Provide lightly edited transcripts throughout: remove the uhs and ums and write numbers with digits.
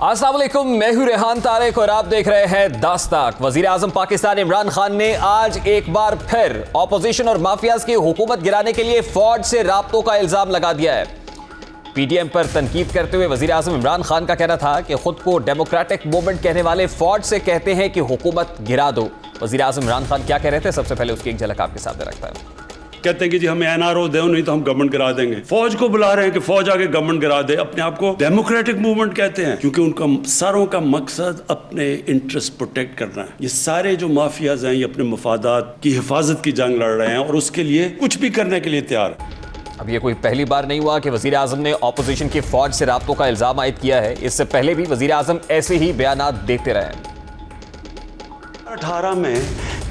अस्सलाम वालेकुम, मैं हूं रेहान तारिक और आप देख रहे हैं दास्ताक। वजीर आजम पाकिस्तान इमरान खान ने आज एक बार फिर ऑपोजिशन और माफियाज की हुकूमत गिराने के लिए फौज से राब्तों का इल्जाम लगा दिया है। पीटीएम पर तनकीद करते हुए वजीर आजम इमरान खान का कहना था कि खुद को डेमोक्रेटिक मूवमेंट कहने वाले फौज से कहते हैं कि हुकूमत गिरा दो। वजीर आजम इमरान खान क्या कह रहे थे, सबसे पहले उसकी एक झलक आपके सामने रखता है। कहते हैं कि जी हमें एनआरओ दो, नहीं तो हम गवर्नमेंट गिरा देंगे। फौज को बुला रहे हैं कि फौज आके गवर्नमेंट गिरा दे। अपने आप को डेमोक्रेटिक मूवमेंट कहते हैं क्योंकि उनका सारों का मकसद अपने इंटरेस्ट प्रोटेक्ट करना है। ये सारे जो माफियाज हैं ये अपने मफादात की हिफाजत की जंग लड़ रहे हैं और उसके लिए कुछ भी करने के लिए तैयार है। अब ये कोई पहली बार नहीं हुआ कि वजीर आजम ने ऑपोजिशन की फौज से राब्तों का इल्जाम आयद किया है। इससे पहले भी वजीर आजम ऐसे ही बयानात देते रहे हैं। 18 में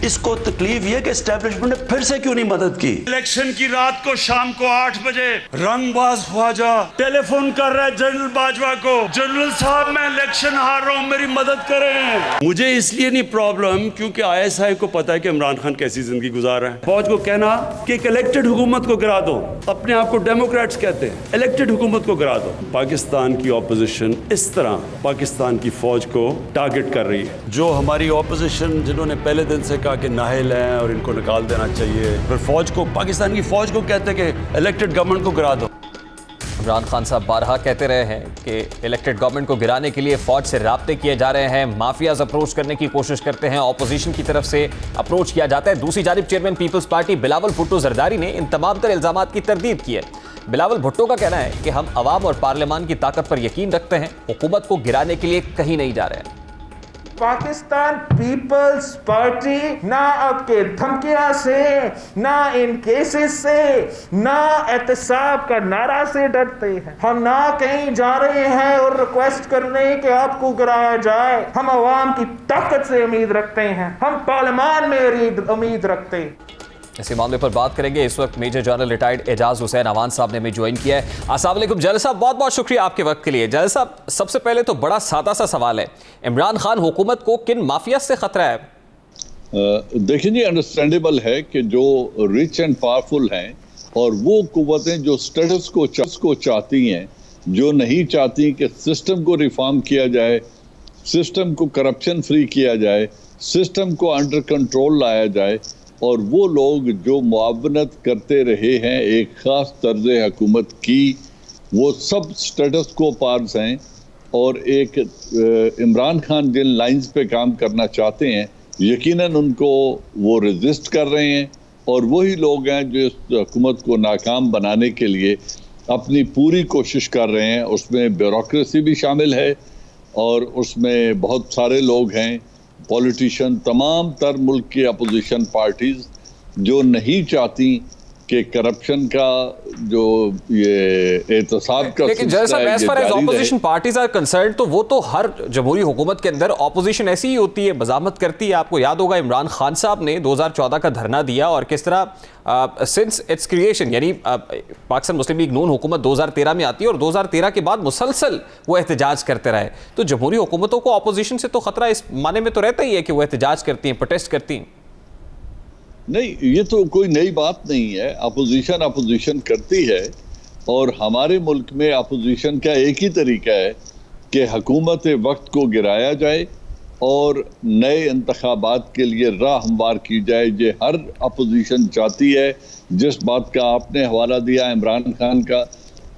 इसको तकलीफ ये कि एस्टेब्लिशमेंट ने फिर से क्यों नहीं मदद की। इलेक्शन की रात को शाम को 8 बजे रंगबाज ख्वाजा टेलीफोन कर रहा है जनरल बाजवा को, जनरल साहब मैं इलेक्शन हार रहा हूं, मेरी मदद करें। मुझे इसलिए नहीं प्रॉब्लम क्योंकि आईएसआई को पता है कि इमरान खान कैसी जिंदगी गुजार रहे हैं। फौज को कहना कि एक इलेक्टेड हुकूमत को गिरा दो, अपने आप को डेमोक्रेट्स कहते हैं, इलेक्टेड हुकूमत को गिरा दो। पाकिस्तान की ऑपोजिशन इस तरह पाकिस्तान की फौज को टारगेट कर रही है। जो हमारी ऑपोजिशन जिन्होंने पहले दिन से कहा कि नाहिल हैं और इनको निकाल देना चाहिए, फिर फौज को, पाकिस्तान की फौज को कहते हैं कि इलेक्टेड गवर्नमेंट को गिरा दो। इमरान खान साहब बारहा कहते रहे हैं कि इलेक्टेड गवर्नमेंट को गिराने के लिए फौज से राब्ते किए जा रहे हैं, माफियाज अप्रोच करने की कोशिश करते हैं, ऑपोजिशन की तरफ से अप्रोच किया जाता है। दूसरी जानिब चेयरमैन पीपल्स पार्टी बिलावल भुट्टो जरदारी ने इन तमाम तर इल्जामात की तरदीद की है। बिलावल भुट्टो का कहना है कि हम अवाम और पार्लियामान की ताकत पर यकीन रखते हैं, हुकूमत को गिराने के लिए कहीं नहीं जा रहे हैं। पाकिस्तान पीपल्स पार्टी ना आपके धमकियां से, ना इन केसेस से, ना एहतसाब का नारा से डरते हैं। हम ना कहीं जा रहे हैं और रिक्वेस्ट करने कि आपको गिराया जाए। हम अवाम की ताकत से उम्मीद रखते हैं, हम पार्लियामान में उम्मीद रखते हैं। इसी मामले पर बात करेंगे। इस वक्त major general retired Ejaz Hussain Awan साहब ने हमें ज्वाइन किया है। अस्सलाम वालेकुम जनरल साहब, बहुत बहुत शुक्रिया आपके वक्त के लिए। जनरल साहब, सबसे पहले तो बड़ा सादा सा सवाल है, इमरान खान हुकूमत को किन माफिया से खतरा है? देखिए जी, अंडरस्टैंडेबल है कि जो रिच एंड पावरफुल हैं और वो कुव्वतें जो स्टेटस को चाहती हैं, जो नहीं चाहती कि सिस्टम को रिफॉर्म किया जाए, सिस्टम को करप्शन फ्री किया जाए, सिस्टम को अंडर कंट्रोल लाया जाए, और वो लोग जो मुआवनत करते रहे हैं एक ख़ास तर्ज हुकूमत की, वो सब स्टेटस को पार्स हैं। और एक इमरान खान जिन लाइंस पे काम करना चाहते हैं, यकीनन उनको वो रेजिस्ट कर रहे हैं। और वही लोग हैं जो इस हुकूमत को नाकाम बनाने के लिए अपनी पूरी कोशिश कर रहे हैं। उसमें ब्यूरोक्रेसी भी शामिल है और उसमें बहुत सारे लोग हैं, पॉलिटिशियन, तमाम तर मुल्क की अपोजिशन पार्टीज जो नहीं चाहती कि करप्शन का जो ये एहतसाब का, लेकिन जैसा as far as opposition parties are concerned, तो वो तो हर जमहूरी हुकूमत के अंदर ऑपोजिशन ऐसी ही होती है, बजामत करती है। आपको याद होगा इमरान खान साहब ने 2014 का धरना दिया और किस तरह सिंस इट्स क्रिएशन, यानी पाकिस्तान मुस्लिम लीग नून हुकूमत 2013 में आती है और 2013 के बाद मुसलसल वो एहतजाज करते रहे। तो जमहूरी हुकूमतों को ऑपोजिशन से तो खतरा इस माने में तो रहता ही है कि वो एहतजाज करती हैं, प्रोटेस्ट करती हैं। नहीं, ये तो कोई नई बात नहीं है। अपोजिशन करती है और हमारे मुल्क में अपोजिशन का एक ही तरीका है कि हुकूमत वक्त को गिराया जाए और नए इंतखाबात के लिए राह हमवार की जाए। ये हर अपोजिशन चाहती है। जिस बात का आपने हवाला दिया इमरान खान का,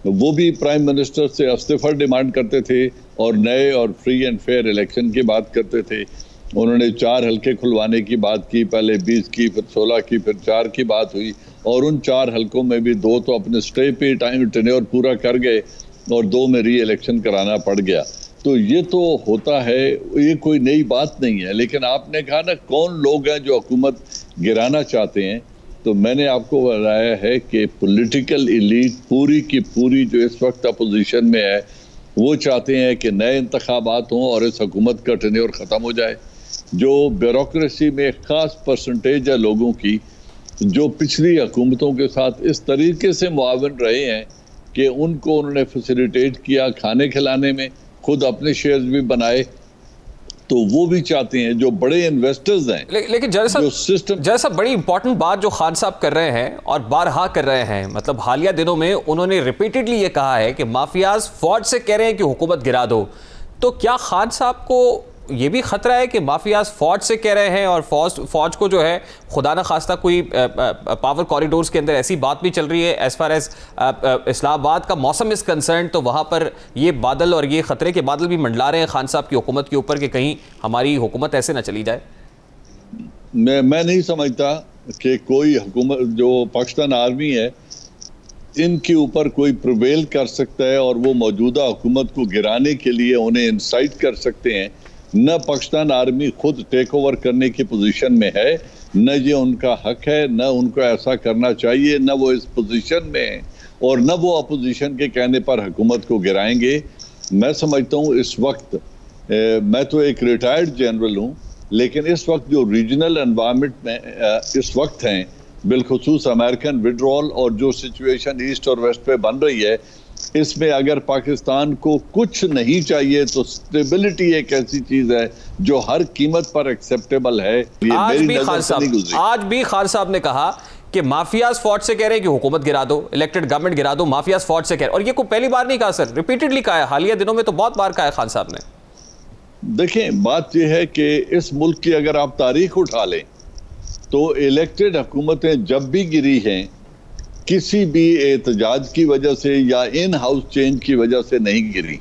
वो भी प्राइम मिनिस्टर से इस्तीफा डिमांड करते थे और नए और फ्री एंड फेयर इलेक्शन की बात करते थे। उन्होंने 4 हलके खुलवाने की बात की, पहले 20 की, फिर 16 की, फिर 4 की बात हुई और उन 4 हलकों में भी 2 तो अपने स्टे पे टाइम टेन्योर पूरा कर गए और 2 में री इलेक्शन कराना पड़ गया। तो ये तो होता है, ये कोई नई बात नहीं है। लेकिन आपने कहा ना कौन लोग हैं जो हुकूमत गिराना चाहते हैं, तो मैंने आपको बताया है कि पॉलिटिकल एलीट पूरी की पूरी जो इस वक्त अपोजिशन में है, वो चाहते हैं कि नए इंतखाबात हों और इस हुकूमत का टेन्योर ख़त्म हो जाए। जो ब्यूरोक्रेसी में ख़ास परसेंटेज है लोगों की जो पिछली हुकूमतों के साथ इस तरीके से मुआवन रहे हैं कि उनको उन्होंने फैसिलिटेट किया खाने खिलाने में, खुद अपने शेयर्स भी बनाए, तो वो भी चाहते हैं जो बड़े इन्वेस्टर्स हैं। लेकिन जैसा बड़ी इंपॉर्टेंट बात जो खान साहब कर रहे हैं और बारहा कर रहे हैं, मतलब हालिया दिनों में उन्होंने रिपीटेडली ये कहा है कि माफियाज फौज से कह रहे हैं कि हुकूमत गिरा दो। तो क्या खान साहब को ये भी खतरा है कि माफियाज फौज से कह रहे हैं और फौज को जो है खुदा न खास्ता कोई पावर कॉरिडोर्स के अंदर ऐसी बात भी चल रही है एज फार एज इस्लामाबाद का मौसम इज कंसर्न, तो वहाँ पर ये बादल और ये खतरे के बादल भी मंडला रहे हैं खान साहब की हुकूमत के ऊपर कि कहीं हमारी हुकूमत ऐसे ना चली जाए? मैं नहीं समझता कि कोई हुकूमत जो पाकिस्तान आर्मी है इनके ऊपर कोई प्रिवेल कर सकता है और वो मौजूदा हुकूमत को गिराने के लिए उन्हें इंसाइट कर सकते हैं। न पाकिस्तान आर्मी खुद टेक ओवर करने की पोजीशन में है, न ये उनका हक है, न उनको ऐसा करना चाहिए, न वो इस पोजीशन में है और न वो अपोजिशन के कहने पर हुकूमत को गिराएंगे। मैं समझता हूँ इस वक्त मैं तो एक रिटायर्ड जनरल हूँ, लेकिन इस वक्त जो रीजनल एनवायरनमेंट में इस वक्त हैं, बिलखुसूस अमेरिकन विड्रॉल और जो सिचुएशन ईस्ट और वेस्ट पे बन रही है, इसमें अगर पाकिस्तान को कुछ नहीं चाहिए तो स्टेबिलिटी एक ऐसी चीज है जो हर कीमत पर एक्सेप्टेबल है। ये आज भी खान साहब ने कहा कि माफियाज फौज से कह रहे हैं कि हुकूमत गिरा दो, इलेक्टेड गवर्नमेंट गिरा दो, माफियाज फौज से कह रहे हैं। और ये कोई पहली बार नहीं कहा सर, रिपीटेडली कहा है, हालिया दिनों में तो बहुत बार कहा है खान साहब ने। देखें, बात यह है कि इस मुल्क की अगर आप तारीख उठा लें तो इलेक्टेड हुकूमतें जब भी गिरी हैं किसी भी एहतजाज की वजह से या इन हाउस चेंज की वजह से नहीं गिरी।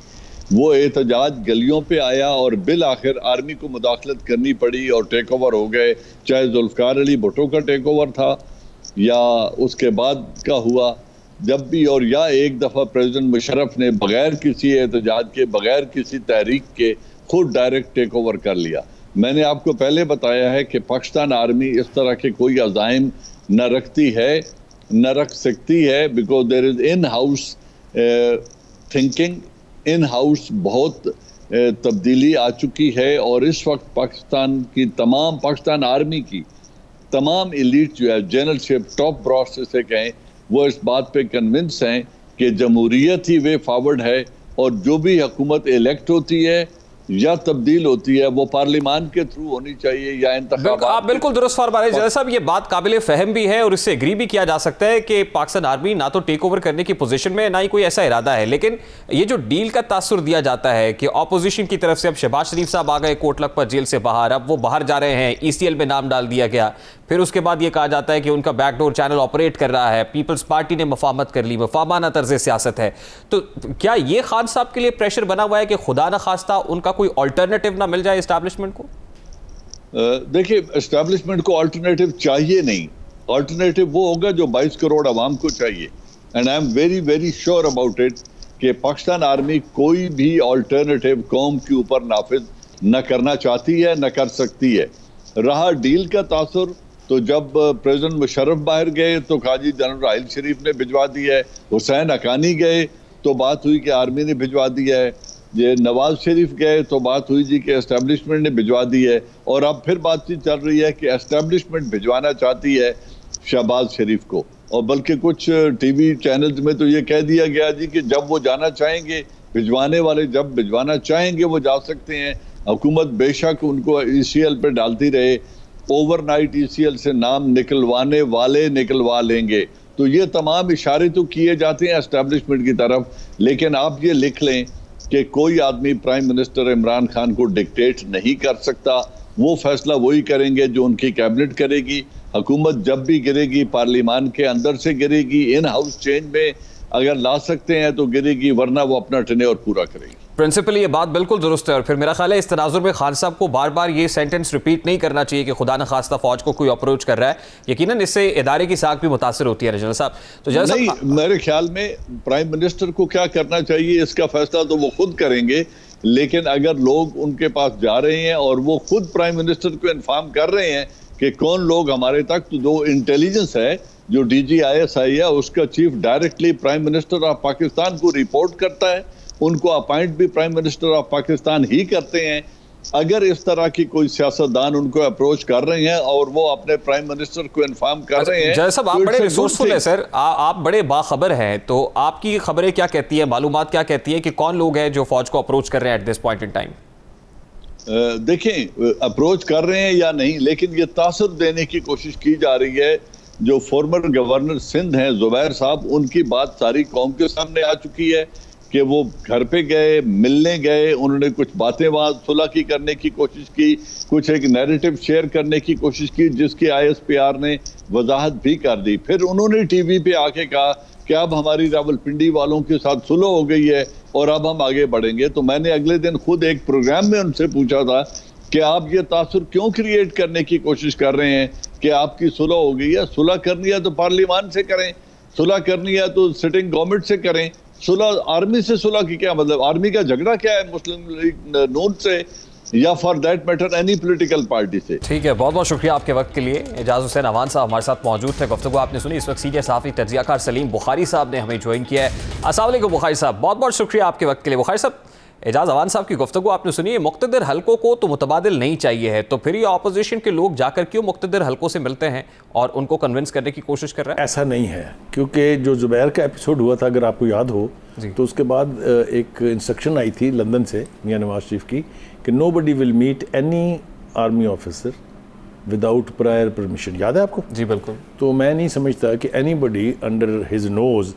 वो एहतजाज गलियों पे आया और बिल आखिर आर्मी को मुदाखलत करनी पड़ी और टेक ओवर हो गए, चाहे जुल्फकार अली भुट्टो का टेक ओवर था या उसके बाद का हुआ जब भी, और या एक दफ़ा प्रेसिडेंट मुशर्रफ ने बगैर किसी एहतजाज के, बगैर किसी तहरीक के खुद डायरेक्ट टेक ओवर कर लिया। मैंने आपको पहले बताया है कि पाकिस्तान आर्मी इस तरह के कोई अज़ाइम न रखती है न रख सकती है, because there is in house thinking, in house बहुत तब्दीली आ चुकी है और इस वक्त पाकिस्तान आर्मी की तमाम एलीट जो है, जनरलशिप, टॉप ब्रॉस से कहें, वो इस बात पे कन्विंस हैं कि जमहूरियत ही वे फॉरवर्ड है और जो भी हुकूमत इलेक्ट होती है या तब्दील होती है वो पार्लियामान के थ्रू होनी चाहिए या इंतखाबात। आप बिल्कुल दुरुस्त फरमा रहे हैं जनाब साहब, ये बात काबिल फहम भी है और इससे एग्री भी किया जा सकता है कि पाकिस्तान आर्मी ना तो टेक ओवर करने की पोजीशन में, ना ही कोई ऐसा इरादा है। लेकिन ये जो डील का तासुर दिया जाता है कि ऑपोजिशन की तरफ से, अब शहबाज शरीफ साहब आ गए कोट लखपत जेल से बाहर, अब वो बाहर जा रहे हैं, ECL में नाम डाल दिया गया, फिर उसके बाद ये कहा जाता है कि उनका बैकडोर चैनल ऑपरेट कर रहा है, पीपल्स पार्टी ने मफाहमत कर ली, मफाहमाना तर्ज सियासत है। तो क्या ये खान साहब के लिए प्रेशर बना हुआ है कि खुदा न खास्ता उनका कोई ऑल्टरनेटिव ना मिल जाए एस्टैब्लिशमेंट को? देखिए, एस्टैब्लिशमेंट को ऑल्टरनेटिव चाहिए नहीं, ऑल्टरनेटिव वो होगा जो 22 करोड़ आवाम को चाहिए। And I am very very sure about it कि पाकिस्तान आर्मी कोई भी ऑल्टरनेटिव कौम के ऊपर नाफिज न करना चाहती है, न कर सकती है। रहा डील का तासुर, तो जब प्रेसिडेंट मुशर्रफ बाहर गए तो काजी जनरल राहिल शरीफ ने भिजवा दिया है, हुसैन हकानी गए तो बात हुई कि आर्मी ने भिजवा दिया है, ये नवाज शरीफ गए तो बात हुई जी कि एस्टेब्लिशमेंट ने भिजवा दी है, और अब फिर बातचीत चल रही है कि एस्टेब्लिशमेंट भिजवाना चाहती है शहबाज शरीफ को। और बल्कि कुछ टीवी चैनल्स में तो ये कह दिया गया जी कि जब वो जाना चाहेंगे, भिजवाने वाले जब भिजवाना चाहेंगे वो जा सकते हैं, हुकूमत बेशक उनको ECL पे डालती रहे, ओवरनाइट ECL से नाम निकलवाने वाले निकलवा लेंगे। तो ये तमाम इशारे तो किए जाते हैं एस्टेब्लिशमेंट की तरफ, लेकिन आप ये लिख लें कि कोई आदमी प्राइम मिनिस्टर इमरान खान को डिक्टेट नहीं कर सकता। वो फैसला वही करेंगे जो उनकी कैबिनेट करेगी। हुकूमत जब भी गिरेगी पार्लियामान के अंदर से गिरेगी, इन हाउस चेंज में अगर ला सकते हैं तो गिरेगी, वरना वो अपना टेन्योर पूरा करेगी। प्रिंसिपली ये बात बिल्कुल दुरुस्त है और फिर मेरा ख्याल है इस तनाजुर में खान साहब को बार बार ये सेंटेंस रिपीट नहीं करना चाहिए कि खुदा न खास्ता फौज को कोई अप्रोच कर रहा है। यकीनन इससे इदारे की साख भी मुतासर होती है जनरल साहब। तो नहीं, मेरे ख्याल में प्राइम मिनिस्टर को क्या करना चाहिए इसका फैसला तो वो खुद करेंगे, लेकिन अगर लोग उनके पास जा रहे हैं और वो खुद प्राइम मिनिस्टर को इन्फॉर्म कर रहे हैं कि कौन लोग हमारे तक, तो जो इंटेलिजेंस है, जो DGISI है, उसका chief directly prime minister of Pakistan को रिपोर्ट करता है, उनको अपॉइंट भी प्राइम मिनिस्टर ऑफ पाकिस्तान ही करते हैं। अगर इस तरह की कोई सियासतदान उनको अप्रोच कर रहे हैं और वो अपने प्राइम मिनिस्टर को इन्फॉर्म कर रहे हैं, जैसा आप बड़े रिसोर्सफुल है सर, आप बड़े बाखबर हैं, तो आपकी खबरें क्या कहती है, मालूमात क्या कहती है कि कौन लोग हैं जो फौज को अप्रोच कर रहे हैं at this point in time? देखें, अप्रोच कर रहे हैं या नहीं, लेकिन ये तासुर देने की कोशिश की जा रही है। जो फॉर्मर गवर्नर सिंध हैं जुबैर साहब, उनकी बात सारी कौम के सामने आ चुकी है कि वो घर पे गए, मिलने गए, उन्होंने कुछ बातें वहां सुलह की करने की कोशिश की, कुछ एक नैरेटिव शेयर करने की कोशिश की जिसकी ISPR ने वजाहत भी कर दी। फिर उन्होंने टीवी पे आके कहा कि अब हमारी रावलपिंडी वालों के साथ सुलह हो गई है और अब हम आगे बढ़ेंगे। तो मैंने अगले दिन खुद एक प्रोग्राम में उनसे पूछा था कि आप ये तासुर क्यों क्रिएट करने की कोशिश कर रहे हैं कि आपकी सुलह हो गई है? सुलह करनी है तो पार्लियामान से करें, सुलह करनी है तो सिटिंग गवर्नमेंट से करें। सुलह आर्मी से सुलह की क्या मतलब? आर्मी का झगड़ा क्या है मुस्लिम लीग नून से या for that matter any political party से? ठीक है, बहुत बहुत शुक्रिया आपके वक्त के लिए। एजाज हुसैन अवान साहब हमारे साथ मौजूद थे, गुफ्तगू आपने सुनी। इस वक्त सीनियर सहाफ़ी तज्ज़ियाकार सलीम बुखारी साहब ने हमें ज्वाइन किया है। अस्सलाम वालेकुम बुखारी साहब, बहुत बहुत शुक्रिया आपके वक्त के लिए। बुखारी साहब, एजाज अवान साहब की गुफ्तगू आपने सुनी है, मुक़्तदिर हलकों को तो मुतबादिल नहीं चाहिए है, तो फिर ये अपोजिशन के लोग जाकर क्यों मुक़्तदिर हलकों से मिलते हैं और उनको कन्विंस करने की कोशिश कर रहे हैं? ऐसा नहीं है, क्योंकि जो ज़ुबैर का एपिसोड हुआ था, अगर आपको याद हो, तो उसके बाद एक इंस्ट्रक्शन आई थी लंदन से मियां नवाज शरीफ की कि nobody will meet any army officer without prior permission. याद है आपको? जी बिल्कुल। तो मैं नहीं समझता कि एनीबडी अंडर हिज नोज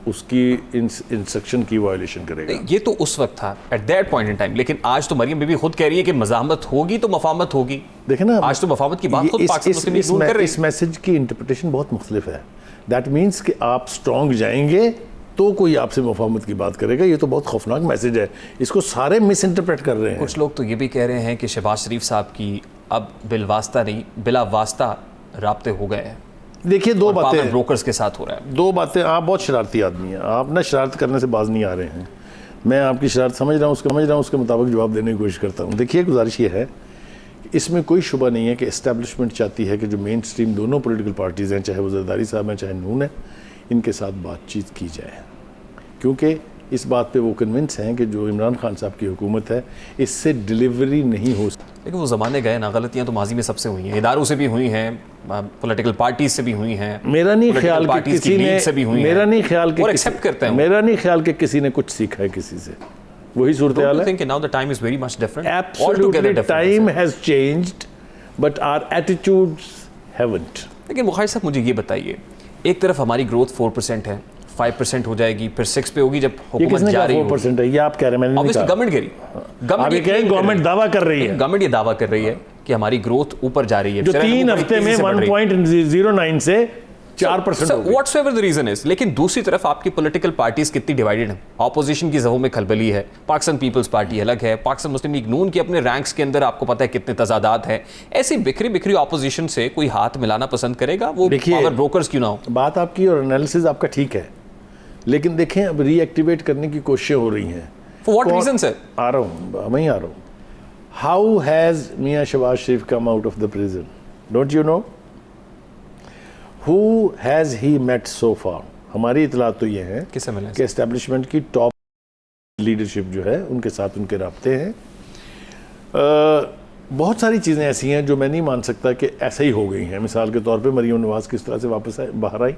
उसकी इंस्ट्रक्शन की वायलेशन करेगा। ये तो उस वक्त था, at that point in time, लेकिन आज तो मरियम बीबी खुद कह रही है कि मज़ाहमत होगी तो मफामत होगी। देखे ना, आज तो मफामत की बात खुद पाकिस्तान मुस्लिम लीग नून कर रही है। इस मैसेज की इंटरप्रिटेशन बहुत मुख्तलिफ है। दैट मीन्स कि आप स्ट्रॉन्ग जाएंगे तो कोई आपसे मुफाहमत की बात करेगा। ये तो बहुत खौफनाक मैसेज है, इसको सारे मिस इंटरप्रेट कर रहे हैं। कुछ लोग तो ये भी कह रहे हैं कि शहबाज शरीफ साहब की अब बिलवास्ता नहीं बिला वास्ता राब्ते हो गए हैं। देखिए, दो बातें ब्रोकर्स के साथ हो रहा है। दो बातें। आप बहुत शरारती आदमी हैं, आप ना शरारत करने से बाज नहीं आ रहे हैं। मैं आपकी शरारत समझ रहा हूँ, उसके मुताबिक जवाब देने की कोशिश करता हूँ। देखिए, गुजारिश ये है कि इसमें कोई शुबा नहीं है कि इस्टेब्लिशमेंट चाहती है कि जो मेन स्ट्रीम दोनों पॉलिटिकल पार्टीज़ हैं, चाहे वो जरदारी साहब हैं चाहे नून है, इनके साथ बातचीत की जाए, क्योंकि इस बात पे वो कन्विंस हैं कि जो इमरान खान साहब की हुकूमत है इससे डिलीवरी नहीं हो सकती। लेकिन वो ज़माने गए ना, गलतियाँ तो माजी में सबसे हुई हैं, इदारों से भी हुई हैं, पॉलिटिकल पार्टीज से भी हुई हैं। मेरा नहीं ख्याल कि किसी ने मेरा नहीं ख्याल कि एक्सेप्ट करते हैं। मेरा नहीं ख्याल कि किसी ने कुछ सीखा है किसी से। वही सूरत हाल है। Now the time is very much different. Absolutely time has changed but our attitudes haven't. लेकिन बुखारी साहब, मुझे ये बताइए, एक तरफ हमारी ग्रोथ 4% है, 5% हो जाएगी, फिर 6 पे होगी जब हुकूमत जा रही है। 4% है ये आप कह रहे हैं, मैंने नहीं कहा। गवर्नमेंट कह रही है, गवर्नमेंट दावा कर रही है, गवर्नमेंट ये दावा कर रही है कि हमारी ग्रोथ ऊपर जा रही है, जो 3 हफ्ते में 1.09 से 4% हो गई। Whatsoever the reason is. लेकिन दूसरी तरफ आपकी पॉलिटिकल पार्टीज कितनी डिवाइडेड है, ऑपोजिशन की ज़हों में खलबली है। पाकिस्तान पीपल्स पार्टी अलग है, पाकिस्तान मुस्लिम लीग नून के अपने रैंक्स के अंदर आपको पता है कितने तजादात हैं। ऐसी बिखरी बिखरी ऑपोजिशन से कोई हाथ मिलाना पसंद करेगा? वो पावर ब्रोकर्स क्यों ना हो। बात आपकी और एनालिसिस आपका ठीक है, लेकिन देखें अब रीएक्टिवेट करने की कोशिशें हो रही हैं। For what reason sir? आ रहा हूँ, वहीं आ रहा हूँ। How has Mian Shahbaz Sharif come out of the prison? Don't you know? Who has he met so far? हमारी इतलात तो ये है कि एस्टेब्लिशमेंट की टॉप लीडरशिप जो है उनके साथ उनके राब्ते हैं। बहुत सारी चीज़ें ऐसी हैं जो मैं नहीं मान सकता कि ऐसे ही हो गई हैं। मिसाल के तौर पे मरियम नवाज़ किस तरह से वापस बाहर आई,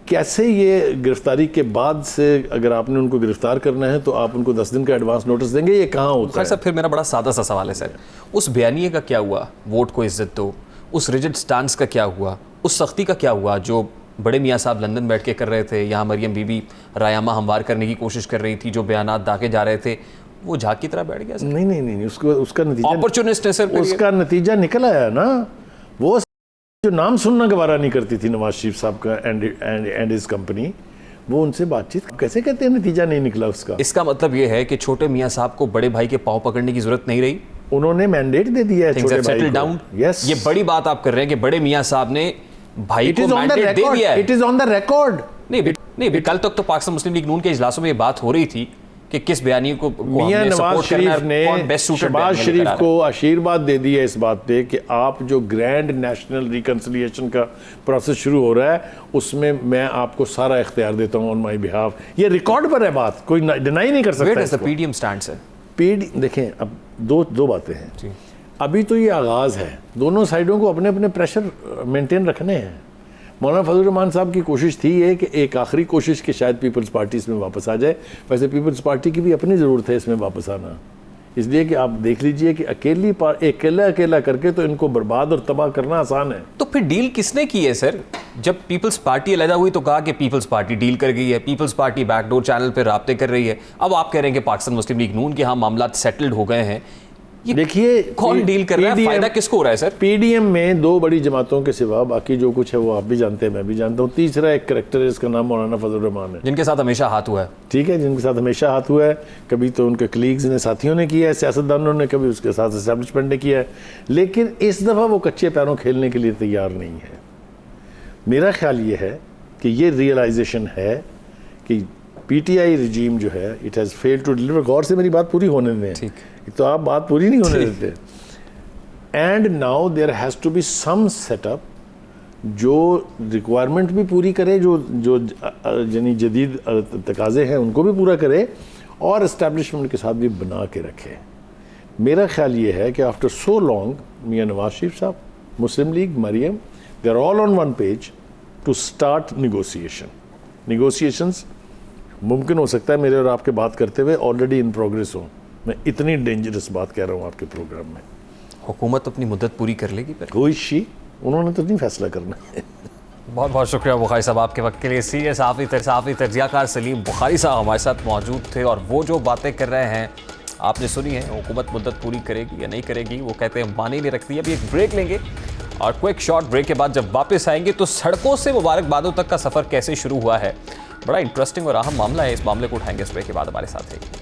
कैसे ये गिरफ्तारी के बाद से अगर आपने उनको गिरफ्तार करना है तो आप उनको 10 दिन का एडवांस नोटिस देंगे, ये कहाँ होता है? सर फिर मेरा बड़ा सादा सा सवाल है सर, उस बयानिए का क्या हुआ, वोट को इज्जत दो, उस रिजिड स्टांस का क्या हुआ, उस सख्ती का क्या हुआ जो बड़े मियाँ साहब लंदन बैठ के कर रहे थे? यहाँ मरियम बीबी रायामा हमवार करने की कोशिश कर रही थी, जो बयानात दागे जा रहे थे, वो झाग की तरह बैठ गया सर? नहीं, उसका नतीजा अपॉर्चुनिस्ट है सर, उसका नतीजा निकल आया ना। वो जो नाम सुनना गवारा नहीं करती थी नवाज शरीफ साहब का एंड हिज कंपनी, वो उनसे बातचीत कैसे कहते हैं नतीजा नहीं निकला उसका? इसका मतलब ये है कि छोटे मियाँ साहब को बड़े भाई के पाँव पकड़ने की जरूरत नहीं रही, उन्होंने मैंडेट दे दिया है छोटे भाई को। यस, ये बड़ी बात आप कर रहे हैं कि बड़े मियाँ साहब ने भाई को मैंडेट दे दिया है। It is on the record. नहीं, कल तक तो पाकिस्तान मुस्लिम लीग नून के इजलासों में ये बात हो रही थी कि किस बयानी को मियां नवाज शरीफ ने शहबाज शरीफ को आशीर्वाद दे दिया इस बात पे कि आप जो ग्रैंड नेशनल रिकंसिलिएशन का प्रोसेस शुरू हो रहा है उसमें मैं आपको सारा इख्तियार देता हूं ऑन माय बिहाफ। ये रिकॉर्ड पर है बात, कोई डिनाई नहीं कर सकता। पीडीएम स्टैंड है। देखें, अब दो बातें हैं। अभी तो ये आगाज है, दोनों साइडों को अपने अपने प्रेशर मेंटेन रखने हैं। मौलाना फजल रहमान साहब की कोशिश थी ये कि एक आखिरी कोशिश कि शायद पीपल्स पार्टी इसमें वापस आ जाए। वैसे पीपल्स पार्टी की भी अपनी ज़रूरत है इसमें वापस आना, इसलिए कि आप देख लीजिए कि अकेला करके तो इनको बर्बाद और तबाह करना आसान है। तो फिर डील किसने की है सर? जब पीपल्स पार्टी अलहदा हुई तो कहा कि पीपल्स पार्टी डील कर गई है, पीपल्स पार्टी बैकडोर चैनल पर राब्ते कर रही है। अब आप कह रहे हैं कि पाकिस्तान मुस्लिम लीग नून के यहाँ मामला सेटल्ड हो गए हैं। देखिए कौन डील कर रहा है, फायदा किसको हो रहा है सर? पीडीएम में 2 बड़ी जमातों के सिवा बाकी जो कुछ है वो आप भी जानते हैं, मैं भी जानता हूँ। तीसरा एक करैक्टर है, इसका नाम मौलाना फजल रहमान है, जिनके साथ हमेशा हाथ हुआ है। ठीक है, जिनके साथ हमेशा हाथ हुआ है। कभी तो उनके कलीग्स ने, साथियों ने किया है, सियासतदानों ने, कभी उसके साथ एस्टैब्लिशमेंट ने किया है। लेकिन इस दफ़ा वो कच्चे पैरों खेलने के लिए तैयार नहीं है। मेरा ख्याल ये है कि ये रियलाइजेशन है कि पीटीआई रिजीम जो है it has failed to deliver. गौर से मेरी बात पूरी होने दें, तो आप बात पूरी नहीं होने देते। And now there has to be some setup जो रिक्वायरमेंट भी पूरी करे, जो यानी जदीद तकाज़े हैं उनको भी पूरा करे, और इस्टेब्लिशमेंट के साथ भी बना के रखे। मेरा ख्याल ये है कि after so long Mian Nawaz Sharif साहब, Muslim League, Maryam, they are all on one page to start negotiations मुमकिन हो सकता है मेरे और आपके बात करते हुए ऑलरेडी इन प्रोग्रेस हो। मैं इतनी डेंजरस बात कह रहा हूँ आपके प्रोग्राम में। हुकूमत अपनी मुद्दत पूरी कर लेगी फिर? कोई शी, उन्होंने तो नहीं फैसला करना है। बहुत बहुत शुक्रिया बुखारी साहब आपके वक्त के लिए। सीनियर सहाफ़ी तर्जियाकार सलीम बुखारी साहब हमारे साथ मौजूद थे, और वो जो बातें कर रहे हैं आपने सुनी है। हुकूमत मुद्दत पूरी करेगी या नहीं करेगी, वो कहते हैं माने नहीं रखती। अभी एक ब्रेक लेंगे, और क्विक शॉर्ट ब्रेक के बाद जब वापस आएंगे तो सड़कों से मुबारकबादों तक का सफ़र कैसे शुरू हुआ है, बड़ा इंटरेस्टिंग और अहम मामला है। इस मामले को उठाएंगे इस ब्रेक के बाद। हमारे साथ है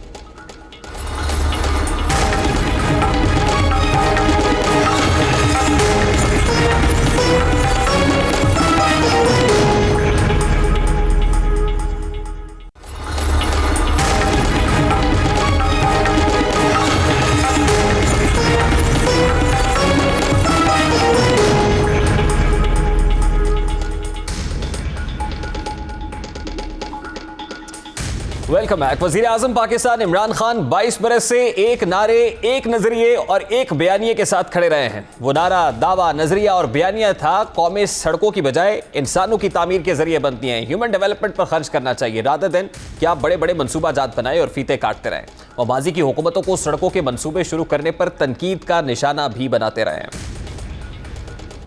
वेलकम बैक। वज़ीर आज़म पाकिस्तान इमरान खान 22 बरस से एक नारे, एक नजरिए और एक बयानिए के साथ खड़े रहे हैं। वो नारा, दावा, नजरिया और बयानिया था, कौमें सड़कों की बजाय इंसानों की तामीर के जरिए बनती हैं। ह्यूमन डेवलपमेंट पर खर्च करना चाहिए, रादर देन कि आप बड़े बड़े मनसूबा जात बनाए और फीते काटते रहें। और माजी की हुकूमतों को सड़कों के मनसूबे शुरू करने पर तनकीद का निशाना भी बनाते रहे हैं।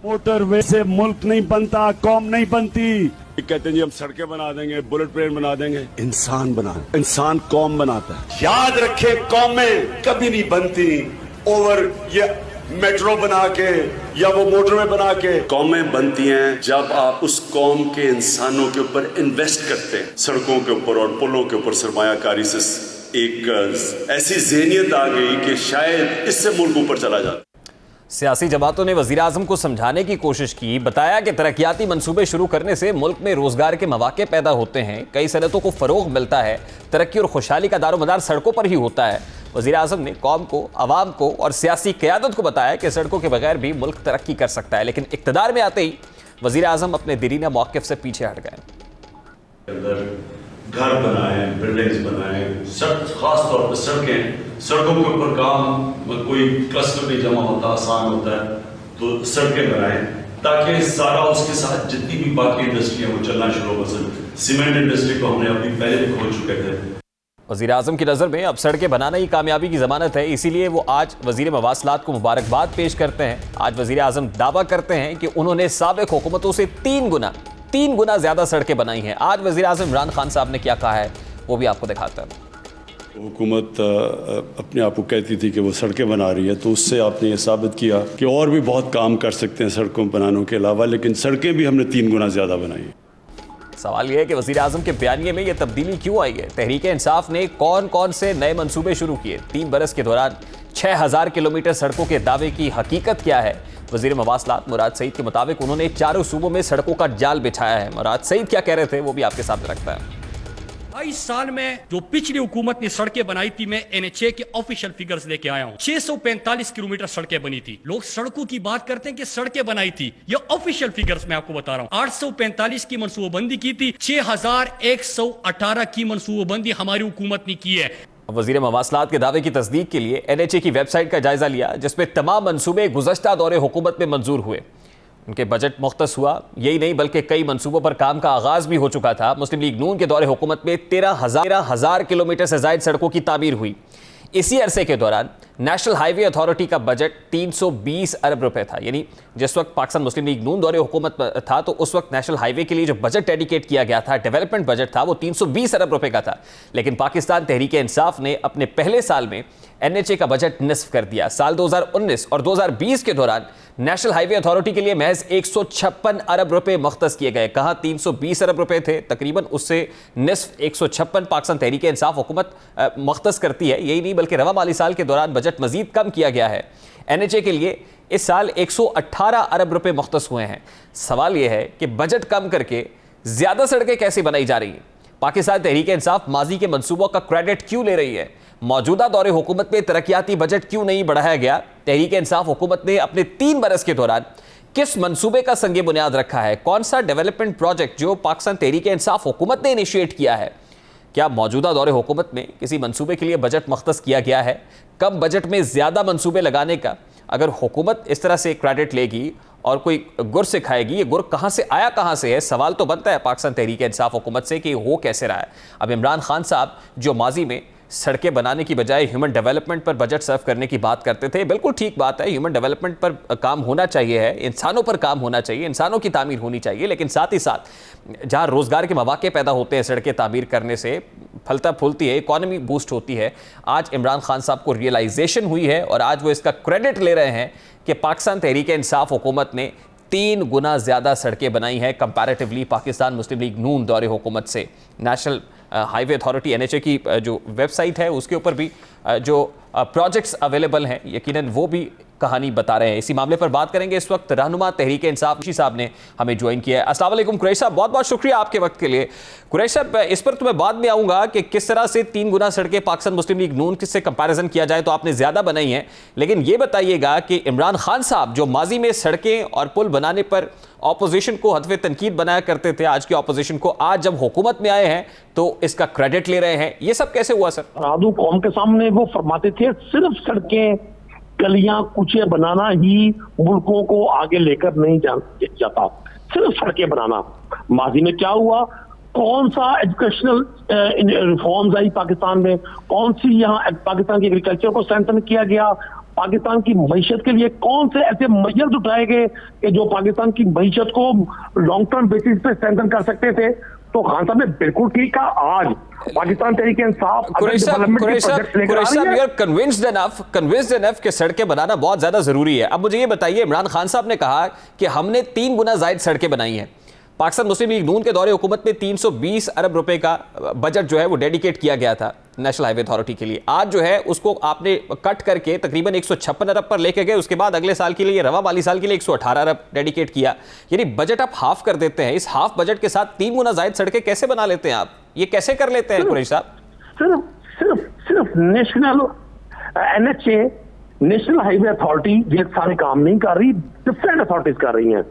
मोटरवे से मुल्क नहीं बनता, कौम नहीं बनती। कहते हैं जी हम सड़कें बना देंगे, बुलेट ट्रेन बना देंगे। इंसान बना, इंसान कौम बनाता है। याद रखे, कौमें कभी नहीं बनती ओवर ये मेट्रो बना के या वो मोटरवे बना के। कौमें बनती हैं जब आप उस कौम के इंसानों के ऊपर इन्वेस्ट करते हैं। सड़कों के ऊपर और पुलों के ऊपर सरमायाकारी से एक ऐसी ज़हनियत आ गई कि शायद इससे मुल्क ऊपर चला जाता। सियासी जमातों ने वज़ीर आज़म को समझाने की कोशिश की, बताया कि तरक्याती मंसूबे शुरू करने से मुल्क में रोजगार के मौके पैदा होते हैं, कई सनतों को फ़रोग़ मिलता है, तरक्की और खुशहाली का दारोमदार सड़कों पर ही होता है। वज़ीर आज़म ने कौम को, अवाम को और सियासी क़यादत को बताया कि सड़कों के बगैर भी मुल्क तरक्की कर सकता है। लेकिन इक़्तिदार में आते ही वज़ीर आज़म अपने दीरीना मौक़िफ़ से पीछे हट गए। घर बनाए, बिल्डिंग्स बनाए, खास तौर पर सड़कों के ऊपर काम, कोई क्लस्टर नहीं जमा होता, आसान होता है, तो सड़कें बनाए ताकि सारा उसके साथ जितनी भी बाकी इंडस्ट्री है वो चलना शुरू हो सके। सीमेंट इंडस्ट्री को हमने अभी पहले भी खोल चुके थे। वज़ीर आज़म की नज़र में अब सड़कें बनाना ही कामयाबी की ज़मानत है, इसीलिए वो आज वज़ीर मवासलात को मुबारकबाद पेश करते हैं। आज वज़ीर आज़म दावा करते हैं कि उन्होंने साबिक़ हुकूमतों से 3 गुना ज़्यादा सड़कें बनाई हैं। आज वज़ीर आज़म इमरान खान साहब ने क्या कहा है वो भी आपको दिखाता है। हुकूमत अपने आप को कहती थी कि वो सड़कें बना रही है, तो उससे आपने ये साबित किया कि और भी बहुत काम कर सकते हैं सड़कों बनाने के अलावा, लेकिन सड़कें भी हमने 3 गुना ज़्यादा बनाई। सवाल यह है कि वज़ीर आज़म के बयानिए में यह तब्दीली क्यों आई है? तहरीक इंसाफ ने कौन कौन से नए मंसूबे शुरू किए? 3 बरस के दौरान 6000 किलोमीटर सड़कों के दावे की हकीकत क्या है? वज़ीर मवासलात मुराद सईद के मुताबिक उन्होंने 4 सूबों में सड़कों का जाल बिछाया है। मुराद सईद क्या कह रहे थे वो भी आपके सामने रखता है। 22 साल में जो पिछली हुकूमत ने सड़कें बनाई थी, मैं NHA के ऑफिशियल फिगर्स लेके आया हूं। 645 किलोमीटर सड़कें बनी थी। लोग सड़कों की बात करते हैं कि सड़कें बनाई थी, ये ऑफिशियल फिगर्स मैं आपको बता रहा हूं। 845 की मनसूबाबंदी की थी, 6118 की मनसूबाबंदी हमारी हुकूमत ने की है। वज़ीर मवासलात के दावे की तस्दीक के लिए NHA की वेबसाइट का जायजा लिया, जिसमें तमाम मनसूबे गुज़श्ता दौरे हुकूमत में मंजूर हुए। उनके बजट मुख्तस हुआ। यही नहीं बल्कि कई मंसूबों पर काम का आगाज भी हो चुका था। मुस्लिम लीग नून के दौरे हुकूमत में 13,000 किलोमीटर से ज़ायद सड़कों की तामीर हुई। इसी अरसे के दौरान नेशनल हाईवे अथॉरिटी का बजट 320 अरब रुपए था। यानी जिस वक्त पाकिस्तान मुस्लिम लीग नून दौरे हुकूमत था तो उस वक्त नेशनल हाईवे के लिए जो बजट डेडिकेट किया गया था, डेवलपमेंट बजट था, वो 320 अरब रुपए का था। लेकिन पाकिस्तान तहरीक इंसाफ ने अपने पहले साल में NHA का बजट निस्फ कर दिया। साल 2019 और 2020 के दौरान नेशनल हाईवे अथॉरिटी के लिए महज 156 अरब रुपए मुख्तस किए गए। कहाँ 320 अरब रुपए थे, तकरीबन उससे निस्फ 156 पाकिस्तान तहरीक इंसाफ हुकूमत मुख्तस करती है। यही नहीं बल्कि रवा माली साल के दौरान बजट मजीद कम किया गया है। NHA के लिए इस साल 118 अरब रुपए मुख्तस हुए हैं। सवाल यह है कि बजट कम करके ज्यादा सड़कें कैसे बनाई जा रही हैं? पाकिस्तान तहरीक इंसाफ माजी के मंसूबों का क्रेडिट क्यों ले रही है? मौजूदा दौरे हुकूमत में तरक्याती बजट क्यों नहीं बढ़ाया गया? तहरीक इंसाफ हुकूमत ने अपने 3 बरस के दौरान किस मंसूबे का संगे बुनियाद रखा है? कौन सा डेवलपमेंट प्रोजेक्ट जो पाकिस्तान तहरीक इंसाफ हुकूमत ने इनिशिएट किया है? क्या मौजूदा दौरे हुकूमत में किसी मंसूबे के लिए बजट मुख्तस किया गया है? कम बजट में ज़्यादा मंसूबे लगाने का अगर हुकूमत इस तरह से क्रेडिट लेगी और कोई गुर से खाएगी, ये गुर कहाँ से आया, कहाँ से है? सवाल तो बनता है पाकिस्तान तहरीक इंसाफ हुकूमत से कि हो कैसे रहा है। अब इमरान खान साहब जो माजी में सड़कें बनाने की बजाय ह्यूमन डेवलपमेंट पर बजट सर्व करने की बात करते थे, बिल्कुल ठीक बात है, ह्यूमन डेवलपमेंट पर काम होना चाहिए है, इंसानों पर काम होना चाहिए, इंसानों की तामीर होनी चाहिए। लेकिन साथ ही साथ जहाँ रोज़गार के मौके पैदा होते हैं सड़कें तामीर करने से, फलता फूलती है, इकॉनमी बूस्ट होती है, आज इमरान खान साहब को रियलाइजेशन हुई है और आज वो इसका क्रेडिट ले रहे हैं कि पाकिस्तान तहरीक इंसाफ हुकूमत ने 3 गुना ज़्यादा सड़कें बनाई हैं कंपैरेटिवली पाकिस्तान मुस्लिम लीग नून दौरे हुकूमत से। नेशनल हाईवे अथॉरिटी NHA की जो वेबसाइट है उसके ऊपर भी जो प्रोजेक्ट्स अवेलेबल हैं, यकीनन वो भी कहानी बता रहे हैं। इसी मामले पर बात करेंगे। इस वक्त रहनुमा तहरीक इंसाफ साहब ने हमें ज्वाइन किया है। अस्सलाम वालेकुम कुरैश साहब, बहुत बहुत शुक्रिया आपके वक्त के लिए। कुरैश साहब, इस पर तो मैं बाद में आऊँगा कि किस तरह से 3 गुना सड़कें पाकिस्तान मुस्लिम लीग नून से कंपैरिजन किया जाए तो आपने ज़्यादा बनाई हैं, लेकिन ये बताइएगा कि इमरान खान साहब जो माजी में सड़कें और पुल बनाने पर ऑपोजिशन को हदफ तनकीद बनाया करते थे, आज की ऑपोजिशन को, आज जब हुकूमत में आए हैं तो इसका क्रेडिट ले रहे हैं, ये सब कैसे हुआ सर? आदू कौम के सामने वो फरमाते थे सिर्फ सड़कें, गलियां, कुचें बनाना ही मुल्कों को आगे लेकर नहीं जाता, सिर्फ सड़कें बनाना। माजी में क्या हुआ? कौन सा एजुकेशनल रिफॉर्म्स आई पाकिस्तान में? कौन सी यहाँ पाकिस्तान की एग्रीकल्चर को स्ट्रेंथन किया गया? पाकिस्तान की मईशत के लिए कौन से ऐसे मेजर्स उठाए गए कि जो पाकिस्तान की मईशत को लॉन्ग टर्म बेसिस पे स्ट्रेंथन कर सकते थे? तो खान साहब ने बिल्कुल ठीक कहा। आज पाकिस्तान तहरीक इंसाफ कन्विंस्ड इनफ कि सड़कें बनाना बहुत ज्यादा जरूरी है। अब मुझे ये बताइए, इमरान खान साहब ने कहा कि हमने 3 गुना ज्यादा सड़कें बनाई हैं। पाकिस्तान मुस्लिम लीग नून के दौरे हुकूमत में 320 अरब रुपए का बजट जो है वो डेडिकेट किया गया था नेशनल हाईवे अथॉरिटी के लिए। आज जो है उसको आपने कट करके तकरीबन 156 अरब पर लेके गए। उसके बाद अगले साल के लिए, रवा वाली साल के लिए 118 अरब डेडिकेट किया। यानी बजट आप हाफ कर देते हैं। इस हाफ बजट के साथ 3 गुना ज्यादा सड़कें कैसे बना लेते हैं आप? ये कैसे कर लेते हैं कुरैश साहब? सिर्फ national NHA, national highway authority ये सारे काम नहीं कर रही, डिफरेंट अथॉरिटीज कर रही हैं।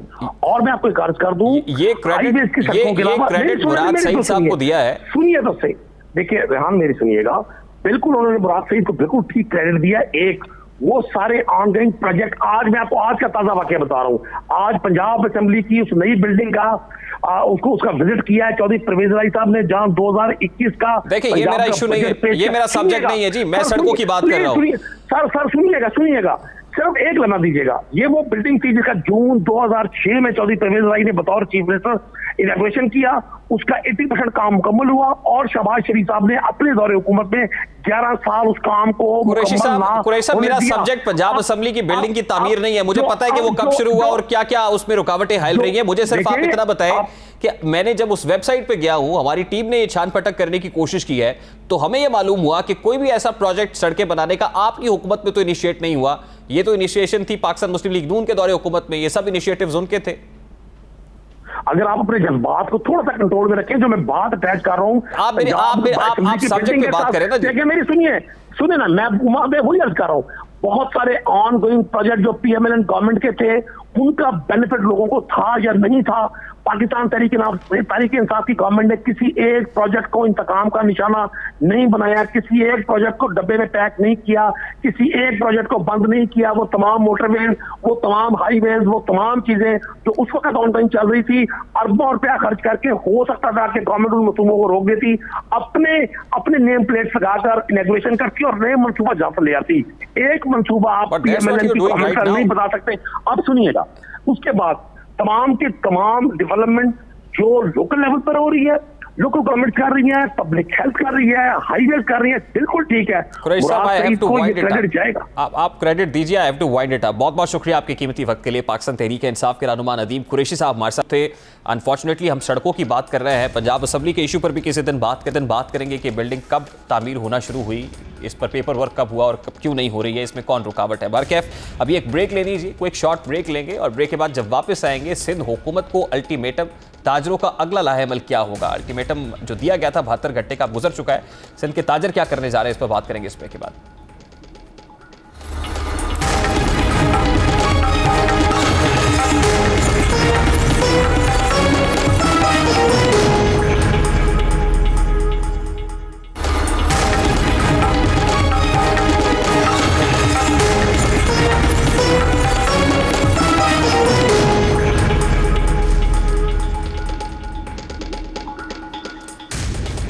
और मैं आपको एक अर्ज कर दूं, ये क्रेडिट मुराद सईद साहब को दिया है। सुनिए तो सही, देखिए रेहान मेरी सुनिएगा, बिल्कुल उन्होंने मुराद सईद को बिल्कुल ठीक क्रेडिट दिया। एक वो सारे ऑनगोइंग प्रोजेक्ट, आज मैं आपको आज का ताजा वाकया बता रहा हूं। आज पंजाब असेंबली की उस नई बिल्डिंग का उसका विजिट किया है चौधरी परवेज राय साहब ने, जहां 2021 का। देखिए ये मेरा इशू नहीं है, ये मेरा सब्जेक्ट नहीं है जी, मैं सड़कों की बात कर रहा हूँ। सर सुनिएगा, सिर्फ एक लम्हा दीजिएगा। ये वो बिल्डिंग थी जिसका जून 2006 में चौधरी परवेज राय ने बतौर चीफ मिनिस्टर इनॉग्रेशन किया। उसका 80% काम मुकम्मल हुआ और शहबाज शरीफ साहब ने अपने दौरे हुकूमत में 11 साल उस काम को कुरैशी साहब, मेरा सब्जेक्ट पंजाब असेंबली की बिल्डिंग की तामीर नहीं है। मुझे पता है कि वो कब शुरू हुआ और क्या क्या उसमें रुकावटें हायल रही हैं। मुझे सिर्फ आप इतना बताएं कि मैंने जब उस वेबसाइट पे गया हूं, हमारी टीम ने ये छान पटक करने की कोशिश की है, तो हमें ये मालूम हुआ कि कोई भी ऐसा प्रोजेक्ट सड़कें बनाने का आपकी हुकूमत में तो इनिशिएट नहीं हुआ। ये तो इनिशिएशन थी पाकिस्तान मुस्लिम लीग नून के दौरे हुकूमत में, ये सब इनिशिएटिव्स उनके थे। अगर आप अपने जज्बात को थोड़ा सा कंट्रोल में रखें, जो मैं बात अटैच कर रहा हूं, आप सब्जेक्ट पे बात करें ना। देखिए मेरी सुनिए ना, मैं वही अर्ज कर रहा हूं। बहुत सारे ऑन गोइंग प्रोजेक्ट जो PMLN गवर्नमेंट के थे, उनका बेनिफिट लोगों को था या नहीं था, पाकिस्तान तहरीक इंसाफ की गवर्नमेंट ने किसी एक प्रोजेक्ट को इंतकाम का निशाना नहीं बनाया, किसी एक प्रोजेक्ट को डब्बे में पैक नहीं किया, किसी एक प्रोजेक्ट को बंद नहीं किया। वो तमाम मोटरवेज, वो तमाम हाईवेज, वो तमाम चीजें जो उस वक्त ऑनलाइन चल रही थी, अरबों रुपया खर्च करके हो सकता था कि गवर्नमेंट उन मंसूबों को रोक देती, अपने नेम प्लेट लगाकर इनॉग्रेशन करती और नए मंसूबा जहाँ पर ले आती। एक मंसूबा आप नहीं बता सकते। अब सुनिएगा, उसके बाद तमाम के तमाम डेवलपमेंट जो लोकल लेवल पर हो रही है, लोकल गवर्नमेंट कर रही है, पब्लिक हेल्थ कर रही है, हाईवेज कर रही है, बिल्कुल ठीक है। क्रेडिट जाएगा, आप क्रेडिट दीजिए। I have to wind it up. बहुत बहुत शुक्रिया आपके कीमती वक्त के लिए। पाकिस्तान तहरीक इंसाफ के रहनुमा नदीम कुरैशी साहब हमारे साथ थे। अनफॉर्चुनेटली हम सड़कों की बात कर रहे हैं, पंजाब असेंबली के इशू पर भी किसी दिन बात करेंगे कि बिल्डिंग कब तामीर होना शुरू हुई, इस पर पेपर वर्क कब हुआ और कब क्यों नहीं हो रही है, इसमें कौन रुकावट है। बारकैफ अभी एक ब्रेक ले लीजिए, कोई एक शॉर्ट ब्रेक लेंगे और ब्रेक के बाद जब वापस आएंगे सिंध हुकूमत को अल्टीमेटम, ताजरों का अगला लाहेमल क्या होगा। अल्टीमेटम जो दिया गया था 72 घंटे का गुजर चुका है, सिंध के ताजर क्या करने जा रहे हैं, इस पर बात करेंगे इस ब्रेक के बाद।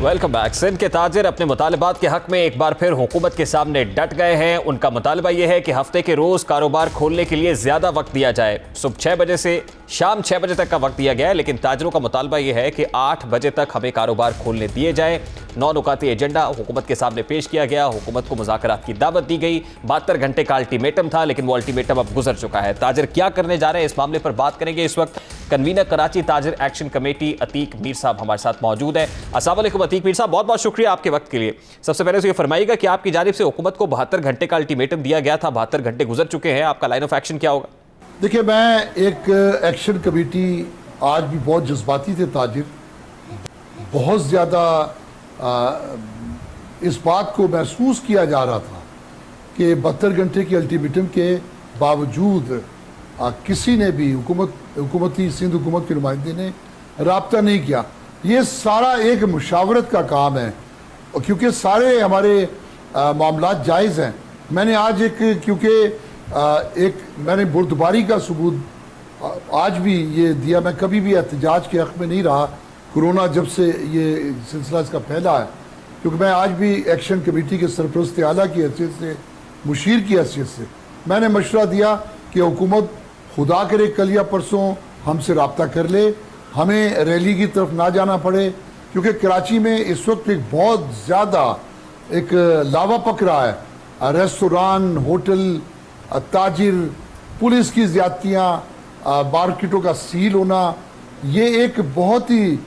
Welcome back. सिंध के ताजिर अपने मुतालबात के हक में एक बार फिर हुकूमत के सामने डट गए हैं। उनका मुतालबा यह है कि हफ्ते के रोज कारोबार खोलने के लिए ज्यादा वक्त दिया जाए। सुबह 6 बजे से शाम 6 बजे तक का वक्त दिया गया है, लेकिन ताजरों का मुतालबा यह है कि 8 बजे तक हमें कारोबार खोलने दिए जाए। 9 नुकाती एजेंडा हुकूमत के सामने पेश किया गया। हुकूमत को मुज़ाकरात की दावत दी गई। 72 घंटे का अल्टीमेटम था, लेकिन वो अल्टीमेटम अब गुजर चुका है। ताजिर क्या करने जा रहे हैं, इस मामले पर बात करेंगे। इस वक्त convener Karachi Tajir action committee Atiq Mir साहब हमारे साथ मौजूद है। अस्सलाम वालेकुम अतीक मीर साहब, बहुत बहुत शुक्रिया आपके वक्त के लिए। सबसे पहले तो ये फरमाइएगा कि आपकी जानिब से हुकूमत को 72 घंटे का अल्टीमेटम दिया गया था, 72 घंटे गुजर चुके हैं, आपका लाइन ऑफ एक्शन क्या होगा? देखिए, मैं एक एक्शन कमेटी आज भी बहुत जज्बाती थे ताजिर, बहुत ज़्यादा इस बात को महसूस किया जा रहा था कि 72 घंटे की अल्टीमेटम के बावजूद किसी ने भी हुकूमती सिंध हुकूमत के नुमाइंदे ने राब्ता नहीं किया। ये सारा एक मुशावरत का काम है, क्योंकि सारे हमारे मामलात जायज़ हैं। मैंने आज मैंने बुर्दबारी का सबूत आज भी ये दिया। मैं कभी भी एहतजाज के हक़ में नहीं रहा कोरोना जब से ये सिलसिला इसका फैला है, क्योंकि मैं आज भी एक्शन कमेटी के सरपरस्त आला की हैसियत से, मुशीर की हैसियत से मैंने मशवरा दिया कि हुकूमत खुदा करे कल या परसों हमसे रब्ता कर ले, हमें रैली की तरफ ना जाना पड़े, क्योंकि कराची में इस वक्त एक बहुत ज़्यादा एक लावा पक रहा है। रेस्टोरान, होटल, ताजिर, पुलिस की ज़्यादतियाँ, मार्केटों का सील होना, ये एक बहुत ही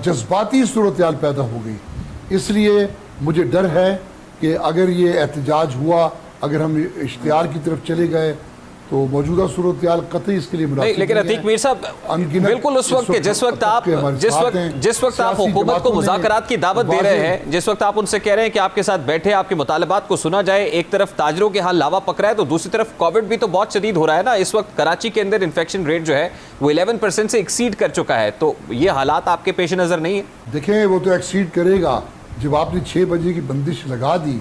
जज्बाती सूरत हाल पैदा हो गई। इसलिए मुझे डर है कि अगर ये एहतजाज हुआ, अगर हम इश्तिहार की तरफ चले गए तो मौजूदा सूरत हाल कतई इसके लिए नहीं। लेकिन अतीक मीर साहब, बिल्कुल उस वक्त जिस वक्त आप हुकूमत को मुज़ाकरात की दावत दे रहे हैं, जिस वक्त आप उनसे कह रहे हैं कि आपके साथ बैठे, आपके मुतालबात को सुना जाए, एक तरफ ताजरों के हाल लावा पक रहा है, तो दूसरी तरफ कोविड भी तो बहुत शदीद हो रहा है ना। इस वक्त कराची के अंदर इन्फेक्शन रेट जो है वो 11% से एक्सीड कर चुका है, तो ये हालात आपके पेश नज़र नहीं है? देखें, वो तो एक्सीड करेगा जब आपने 6 बजे की बंदिश लगा दी।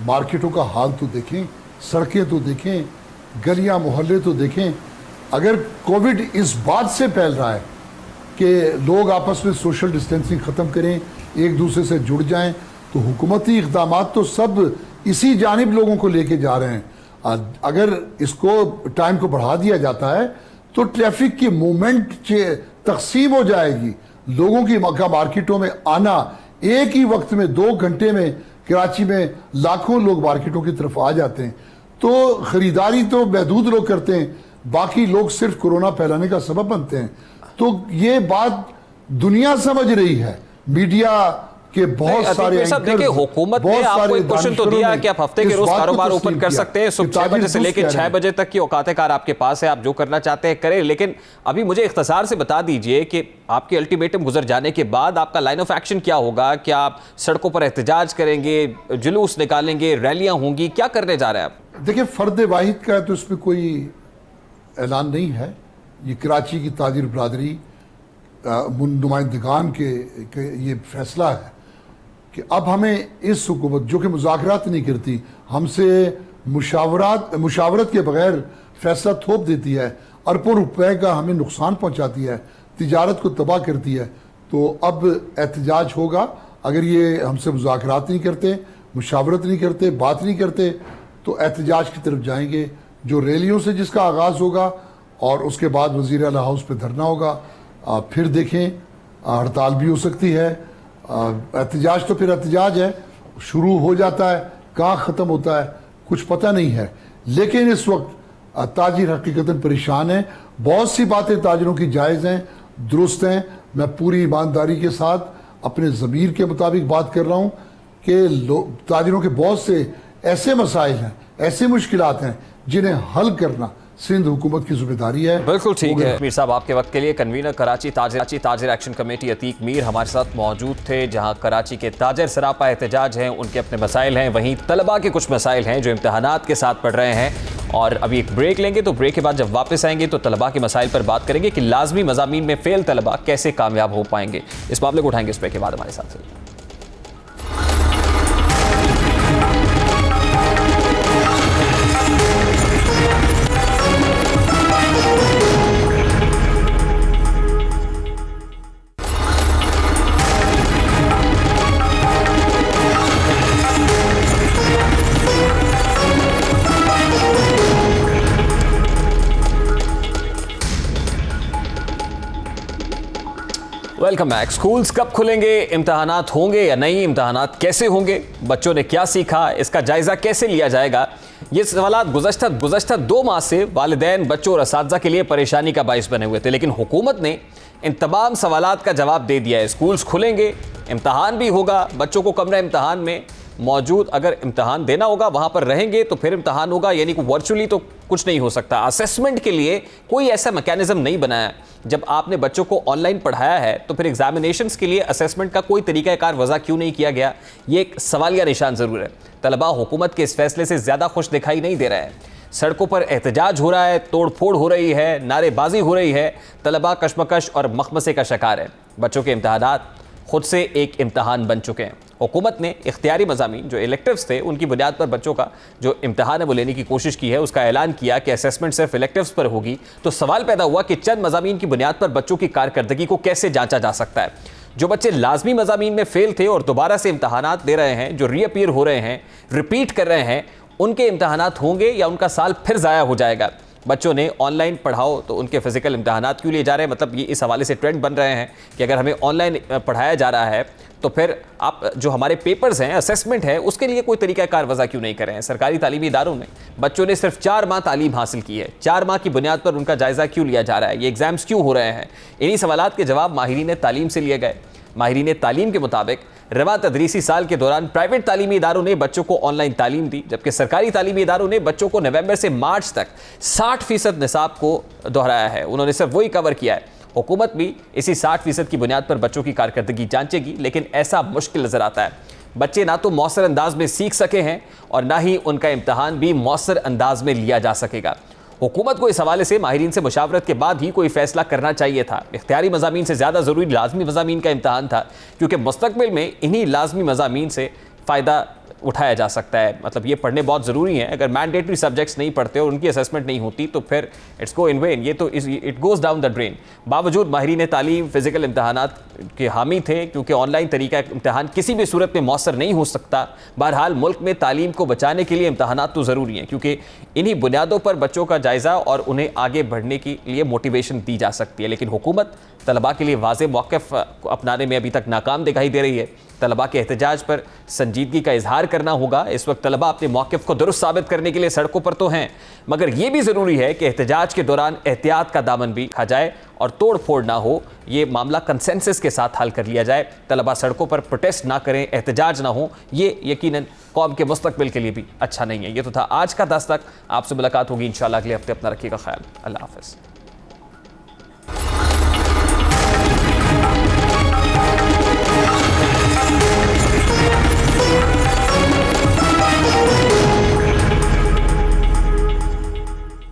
मार्केटों का हाल तो देखें, सड़कें तो देखें, गलियां मोहल्ले तो देखें। अगर कोविड इस बात से फैल रहा है कि लोग आपस में सोशल डिस्टेंसिंग ख़त्म करें, एक दूसरे से जुड़ जाएं, तो हुकूमती इक़दाम तो सब इसी जानिब लोगों को लेके जा रहे हैं। अगर इसको टाइम को बढ़ा दिया जाता है तो ट्रैफिक की मूवमेंट तकसीम हो जाएगी। लोगों की मार्केटों में आना, एक ही वक्त में 2 घंटे में कराची में लाखों लोग मार्केटों की तरफ आ जाते हैं। तो खरीदारी तो महदूद लोग करते हैं, बाकी लोग सिर्फ कोरोना फैलाने का सबब बनते हैं। तो ये बात दुनिया समझ रही है, मीडिया के बहुत सारे देखिए, हुकूमत ने आपको एक क्वेश्चन तो दिया कि आप हफ्ते के रोज कारोबार ओपन कर सकते हैं, सुबह 6 बजे से लेकर 6 बजे तक की औकात कार आपके पास है, आप जो करना चाहते हैं करें। लेकिन अभी मुझे इख्तिसार से बता दीजिए कि आपके अल्टीमेटम गुजर जाने के बाद आपका लाइन ऑफ एक्शन क्या होगा? क्या आप सड़कों पर एहतजाज करेंगे, जुलूस निकालेंगे, रैलियां होंगी, क्या करने जा रहे हैं आप? देखिए, फर्द वाहिद का तो इसमें कोई ऐलान नहीं है। ये कराची की ताजिर बरादरी नुमाइंदगान के ये फैसला है कि अब हमें इस हुकूमत जो कि मुज़ाकरात नहीं करती, हमसे मुशावरत के बगैर फैसला थोप देती है, अरबों रुपए का हमें नुकसान पहुंचाती है, तिजारत को तबाह करती है, तो अब एहतजाज होगा। अगर ये हमसे मुज़ाकरात नहीं करते, मुशावरत नहीं करते, बात नहीं करते, तो एहतजाज की तरफ जाएंगे, जो रैलियों से जिसका आगाज़ होगा और उसके बाद वज़ीर आला हाउस पे धरना होगा। फिर देखें, हड़ताल भी हो सकती है। एहतजाज तो फिर एहतजाज है, शुरू हो जाता है, कहाँ ख़त्म होता है कुछ पता नहीं है। लेकिन इस वक्त ताजिर हकीकतन परेशान है। बहुत सी बातें ताजिरों की जायज़ हैं, दुरुस्त हैं। मैं पूरी ईमानदारी के साथ अपने ज़मीर के मुताबिक बात कर रहा हूँ कि ताजिरों के बहुत से ऐसे मसाइल हैं, ऐसी मुश्किलात हैं जिन्हें हल करना सिंध हुकूमत की जिम्मेदारी है। बिल्कुल ठीक है मीर साहब, आपके वक्त के लिए convener Karachi Tajir action committee Atiq Mir हमारे साथ मौजूद थे। जहां कराची के ताजिर सरापा एहतजाज हैं, उनके अपने मसाइल हैं, वहीं तलबा के कुछ मसाइल हैं जो इम्तहानात के साथ पढ़ रहे हैं। और अभी एक ब्रेक लेंगे, तो ब्रेक के बाद जब वापस आएंगे तो तलबा के मसाइल पर बात करेंगे कि लाजमी मज़ामीन में फेल तलबा कैसे कामयाब हो पाएंगे। इस मामले को उठाएंगे इस ब्रेक के बाद हमारे साथ। Welcome back. स्कूल्स कब खुलेंगे, इम्तहानात होंगे या नहीं, इम्तहानात कैसे होंगे, बच्चों ने क्या सीखा, इसका जायज़ा कैसे लिया जाएगा, ये सवालात गुज़श्ता 2 माह से वालिदैन, बच्चों और असातिज़ा के लिए परेशानी का बाइस बने हुए थे। लेकिन हुकूमत ने इन तमाम सवालात का जवाब दे दिया है। स्कूल्स खुलेंगे, इम्तहान भी होगा, बच्चों को कमरा इम्तहान में मौजूद अगर इम्तहान देना होगा वहाँ पर रहेंगे तो फिर इम्तहान होगा, यानी कि वर्चुअली तो कुछ नहीं हो सकता। असेसमेंट के लिए कोई ऐसा मैकेनिज्म नहीं बनाया। जब आपने बच्चों को ऑनलाइन पढ़ाया है तो फिर एग्जामिनेशंस के लिए असेसमेंट का कोई तरीक़ाकार वज़ा क्यों नहीं किया गया, ये एक सवालिया निशान ज़रूर है। तलबा हुकूमत के इस फैसले से ज़्यादा खुश दिखाई नहीं दे रहा है। सड़कों पर एहतजाज हो रहा है, तोड़ फोड़ हो रही है, नारेबाजी हो रही है, तलबा कशमकश और मखमसे का शिकार है। बच्चों के इम्तहानात खुद से एक इम्तहान बन चुके हैं। हुकूमत ने इख्तियारी मज़ामीन जो इलेक्टिव्स थे उनकी बुनियाद पर बच्चों का जो इम्तहान है वो लेने की कोशिश की है। उसका ऐलान किया कि असेसमेंट सिर्फ इलेक्टिव्स पर होगी। तो सवाल पैदा हुआ कि चंद मज़ामीन की बुनियाद पर बच्चों की कारकर्दगी को कैसे जांचा जा सकता है। जो बच्चे लाजमी मज़ामीन में फेल थे और दोबारा से इम्तहानात दे रहे हैं, जो रीअपीयर हो रहे हैं, रिपीट कर रहे हैं, उनके इम्तहानात होंगे या उनका साल फिर ज़ाया हो जाएगा। बच्चों ने ऑनलाइन पढ़ाओ तो उनके फिजिकल इम्तहानात क्यों लिए जा रहे हैं, मतलब ये इस हवाले से ट्रेंड बन रहे हैं कि अगर हमें ऑनलाइन पढ़ाया जा रहा है तो फिर आप जो हमारे पेपर्स हैं, असेसमेंट है, उसके लिए कोई तरीक़ाकार वज़ा क्यों नहीं कर रहे हैं। सरकारी तालीमी इदारों में बच्चों ने सिर्फ 4 माह तालीम हासिल की है, 4 माह की बुनियाद पर उनका जायज़ा क्यों लिया जा रहा है, ये एग्ज़ाम्स क्यों हो रहे हैं। इन्हीं सवालात के जवाब माहिरीन तालीम से लिए गए। माहिरीन तालीम के मुताबिक रवा तदरीसी साल के दौरान प्राइवेट तालीमी इदारों ने बच्चों को ऑनलाइन तालीम दी, जबकि सरकारी तालीमी इदारों ने बच्चों को नवंबर से मार्च तक 60% निसाब को दोहराया है। उन्होंने सिर्फ वही कवर किया है। हुकूमत भी इसी 60% की बुनियाद पर बच्चों की कारकर्दगी जांचेगी, लेकिन ऐसा मुश्किल नजर आता है। बच्चे ना तो मौसर अंदाज में सीख सके हैं और ना ही उनका इम्तहान भी मौसर अंदाज में लिया जा सकेगा। हुकूमत को इस हवाले से माहिरीन से मुशावरत के बाद ही कोई फैसला करना चाहिए था। इख्तियारी मज़ामीन से ज़्यादा ज़रूरी लाजमी मज़ामीन का इम्तहान था, क्योंकि मुस्तक़बिल में इन्हीं लाजमी मज़ामीन से फ़ायदा उठाया जा सकता है। मतलब ये पढ़ने बहुत ज़रूरी हैं। अगर मैंडेटरी सब्जेक्ट्स नहीं पढ़ते और उनकी असेसमेंट नहीं होती तो फिर इट्स गो इन वेन, ये तो it goes down the drain. बावजूद माहिरीन तालीम फ़िज़िकल इम्तहानात के हामी थे, क्योंकि ऑनलाइन तरीका इम्तहान किसी भी सूरत में मौसर नहीं हो सकता। बहरहाल मुल्क में तालीम को बचाने के लिए इम्तहानात तो ज़रूरी हैं, क्योंकि इन्हीं बुनियादों पर बच्चों का जायज़ा और उन्हें आगे बढ़ने के लिए मोटिवेशन दी जा सकती है। लेकिन हुकूमत तलबा के लिए वाज़े मौक़िफ़ अपनाने में अभी तक नाकाम दिखाई दे रही है। तलबा के एहतजाज पर संजीदगी का इजहार करना होगा। इस वक्त तलबा अपने मौक़िफ़ को दुरुस्त साबित करने के लिए सड़कों पर तो हैं, मगर यह भी ज़रूरी है कि एहतजाज के दौरान एहतियात का दामन भी खा जाए और तोड़ फोड़ ना हो। ये मामला कंसेंसस के साथ हल कर लिया जाए। तलबा सड़कों पर प्रोटेस्ट ना करें, एहतजाज ना हो, ये यकीनन कौम के मुस्तक़बिल के लिए भी अच्छा नहीं है। ये तो था आज का दस्तक। आपसे मुलाकात होगी इंशाअल्लाह अगले हफ्ते। अपना रखिएगा ख्याल। अल्लाह हाफ़िज़।